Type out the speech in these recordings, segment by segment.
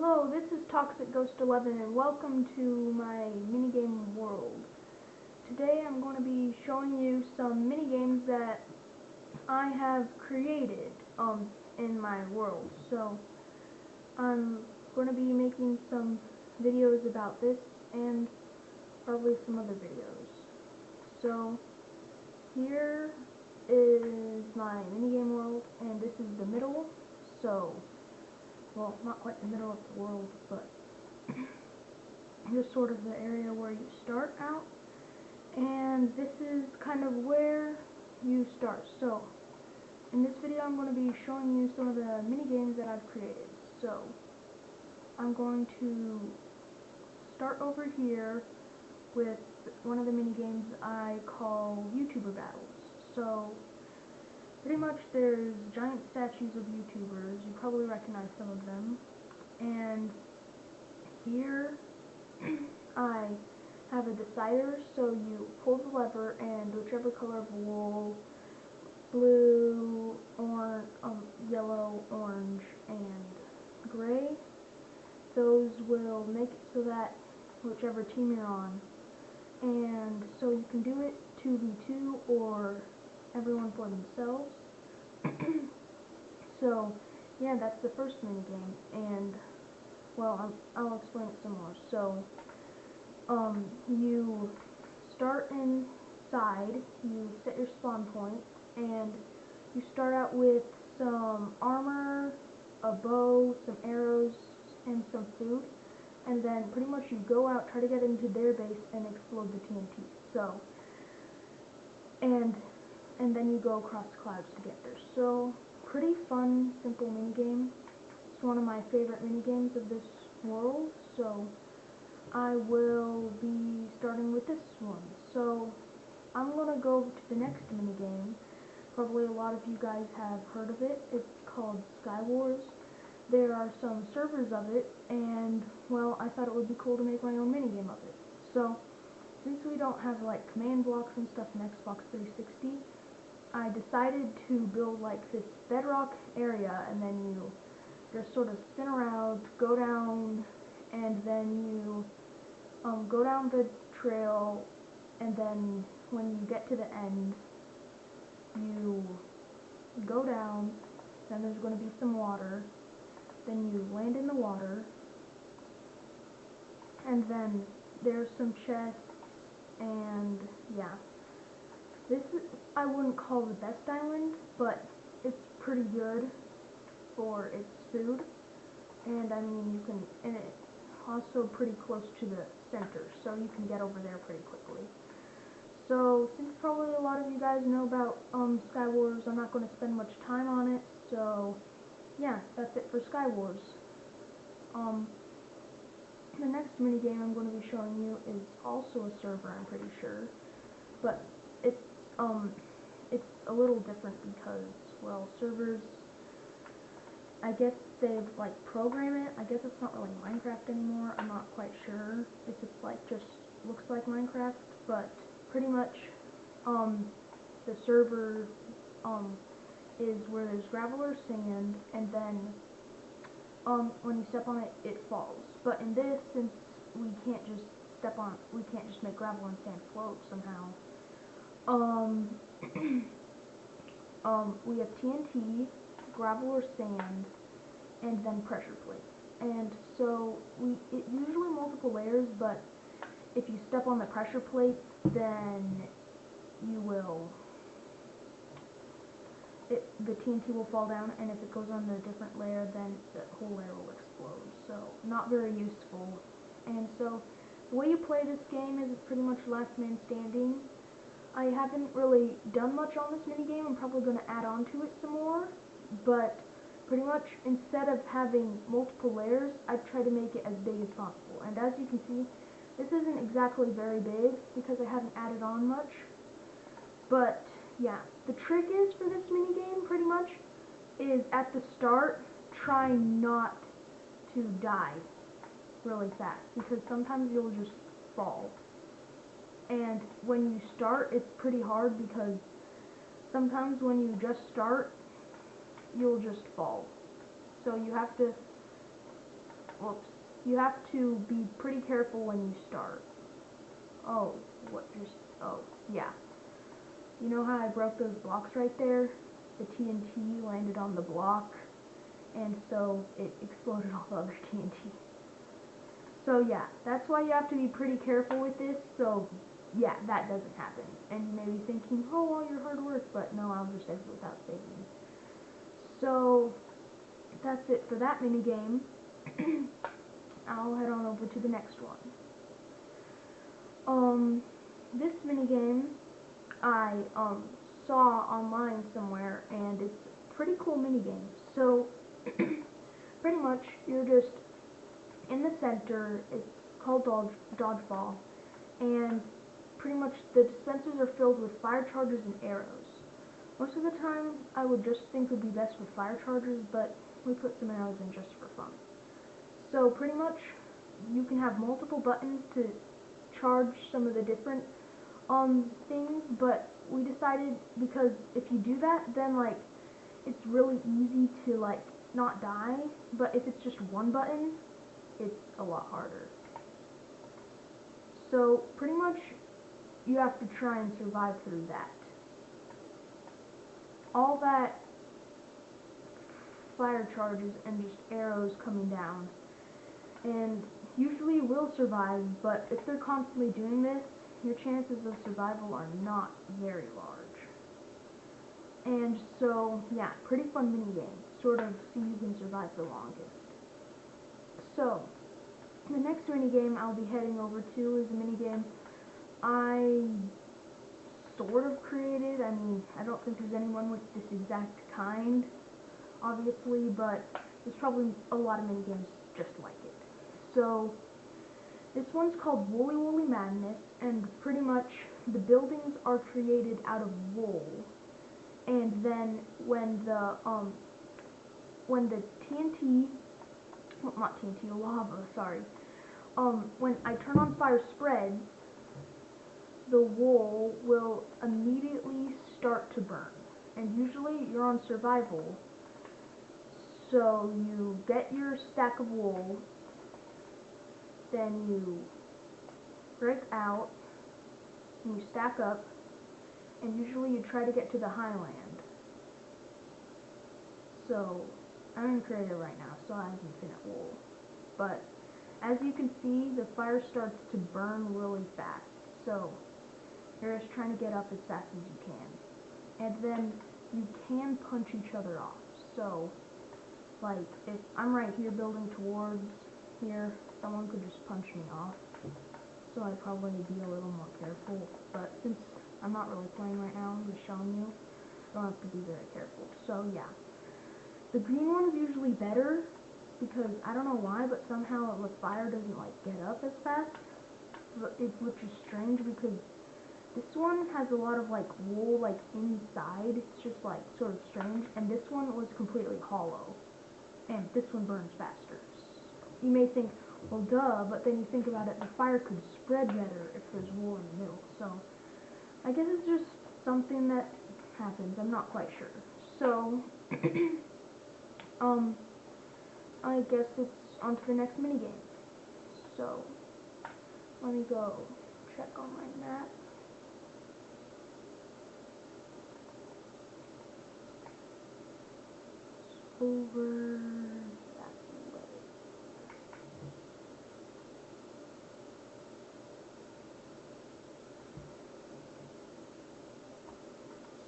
Hello, this is Toxic Ghost 11 and welcome to my minigame world. Today I'm going to be showing you some minigames that I have created in my world. So I'm going to be making some videos about this and probably some other videos. So here is my minigame world, and this is the middle. So well, not quite the middle of the world, but just sort of the area where you start out, and this is kind of where you start. So in this video I'm going to be showing you some of the mini games that I've created. So I'm going to start over here with one of the mini games I call YouTuber battles. So pretty much there's giant statues of YouTubers. You probably recognize some of them, and here I have a decider, so you pull the lever and whichever color of wool, blue, yellow, orange, and gray, those will make it so that whichever team you're on. And so you can do it 2v2 or everyone for themselves. So yeah, that's the first minigame, and well, I'll explain it some more. So you start inside, you set your spawn point, and you start out with some armor, a bow, some arrows, and some food, and then pretty much you go out, try to get into their base and explode the TNT. So and then you go across clouds to get there. So pretty fun, simple minigame. It's one of my favorite minigames of this world, so I will be starting with this one. So I'm going to go to the next minigame. Probably a lot of you guys have heard of it. It's called Skywars. There are some servers of it, and well, I thought it would be cool to make my own minigame of it. So since we don't have like command blocks and stuff in Xbox 360, I decided to build like this bedrock area, and then you just sort of spin around, go down, and then you go down the trail, and then when you get to the end, you go down, then there's going to be some water, then you land in the water, and then there's some chests, and yeah. This is, I wouldn't call the best island, but it's pretty good for its food, and I mean you can, and it's also pretty close to the center, so you can get over there pretty quickly. So since probably a lot of you guys know about Skywars, I'm not going to spend much time on it. So yeah, that's it for Skywars. The next minigame I'm going to be showing you is also a server, I'm pretty sure, but it's a little different because, well, servers, I guess they've like programmed it. I guess it's not really Minecraft anymore. I'm not quite sure if it's like just looks like Minecraft, but pretty much the server is where there's gravel or sand, and then when you step on it, it falls. But in this, since we can't just make gravel and sand float somehow. We have TNT, gravel or sand, and then pressure plate. And so it usually multiple layers, but if you step on the pressure plate, then you will, the TNT will fall down, and if it goes on a different layer, then the whole layer will explode. So not very useful. And so the way you play this game is pretty much last man standing. I haven't really done much on this minigame. I'm probably going to add on to it some more, but pretty much instead of having multiple layers, I've tried to make it as big as possible. And as you can see, this isn't exactly very big because I haven't added on much. But yeah, the trick is for this minigame pretty much is at the start, try not to die really fast, because sometimes you'll just fall. And when you start, it's pretty hard because sometimes when you just start, you'll just fall. So you have to whoops. You have to be pretty careful when you start. Oh, oh, yeah. You know how I broke those blocks right there? The TNT landed on the block, and so it exploded all the other TNT. So yeah, that's why you have to be pretty careful with this, so yeah, that doesn't happen. And you may be thinking, oh, all your hard work, but no, I'll just exit without saving. So that's it for that mini game. I'll head on over to the next one. This mini game I saw online somewhere, and it's a pretty cool mini game. So pretty much you're just in the center. It's called dodgeball, and pretty much the dispensers are filled with fire charges and arrows. Most of the time I would just think it would be best with fire charges, but we put some arrows in just for fun. So pretty much you can have multiple buttons to charge some of the different things, but we decided, because if you do that, then like it's really easy to like not die, but if it's just one button, it's a lot harder. So pretty much you have to try and survive through that. All that fire charges and just arrows coming down, and usually we'll survive, but if they're constantly doing this, your chances of survival are not very large. And so, yeah, pretty fun mini game. Sort of see who can survive the longest. So, the next mini game I'll be heading over to is a mini game I sort of created. I mean, I don't think there's anyone with this exact kind, obviously, but there's probably a lot of mini games just like it. So, this one's called Woolly Woolly Madness, and pretty much the buildings are created out of wool, and then when the TNT, well, not TNT, lava, sorry, when I turn on fire spreads, the wool will immediately start to burn, and usually you're on survival, so you get your stack of wool, then you break out, and you stack up, and usually you try to get to the highland. So, I'm going to create it right now, so I have infinite wool. But, as you can see, the fire starts to burn really fast, so you're just trying to get up as fast as you can. And then, you can punch each other off. So, like, if I'm right here building towards here, someone could just punch me off, so I'd probably be a little more careful, but since I'm not really playing right now, I'm just showing you, I don't have to be very careful. So yeah, the green one is usually better, because I don't know why, but somehow the fire doesn't like get up as fast, which is strange, because this one has a lot of like wool like inside. It's just like sort of strange, and this one was completely hollow, and this one burns faster. You may think, well, duh, but then you think about it, the fire could spread better if there's wool in the middle. So, I guess it's just something that happens. I'm not quite sure. So, I guess it's on to the next minigame. So, let me go check on my map. Over that way.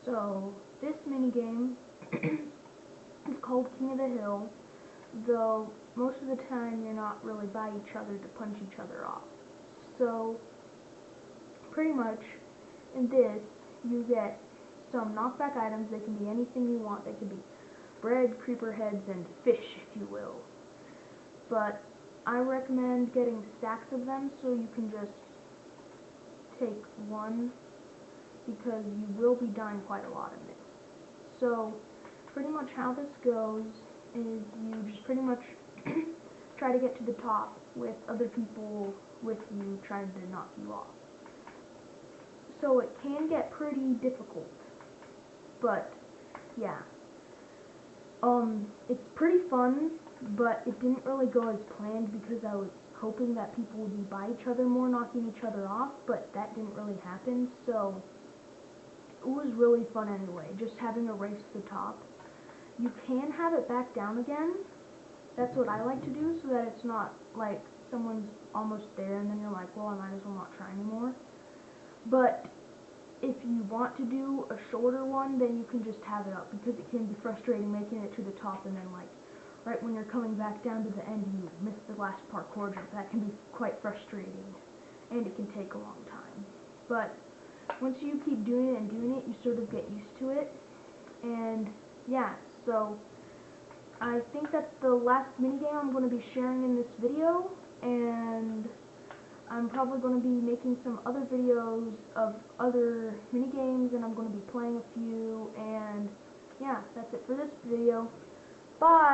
So, this minigame is called King of the Hill, though most of the time you're not really by each other to punch each other off. So, pretty much, in this, you get some knockback items. They can be anything you want. They can be bread, creeper heads, and fish, if you will. But I recommend getting stacks of them so you can just take one, because you will be dying quite a lot in this. So, pretty much how this goes is you just pretty much try to get to the top with other people with you trying to knock you off. So it can get pretty difficult, but yeah. It's pretty fun, but it didn't really go as planned because I was hoping that people would be by each other more, knocking each other off, but that didn't really happen, so it was really fun anyway, just having a race to the top. You can have it back down again. That's what I like to do, so that it's not like someone's almost there and then you're like, well, I might as well not try anymore. But if you want to do a shorter one, then you can just have it up, because it can be frustrating making it to the top and then like right when you're coming back down to the end you miss the last parkour jump. That can be quite frustrating and it can take a long time. But once you keep doing it, you sort of get used to it. And yeah, so I think that's the last minigame I'm going to be sharing in this video, and I'm probably going to be making some other videos of other minigames, and I'm going to be playing a few, and yeah, that's it for this video. Bye!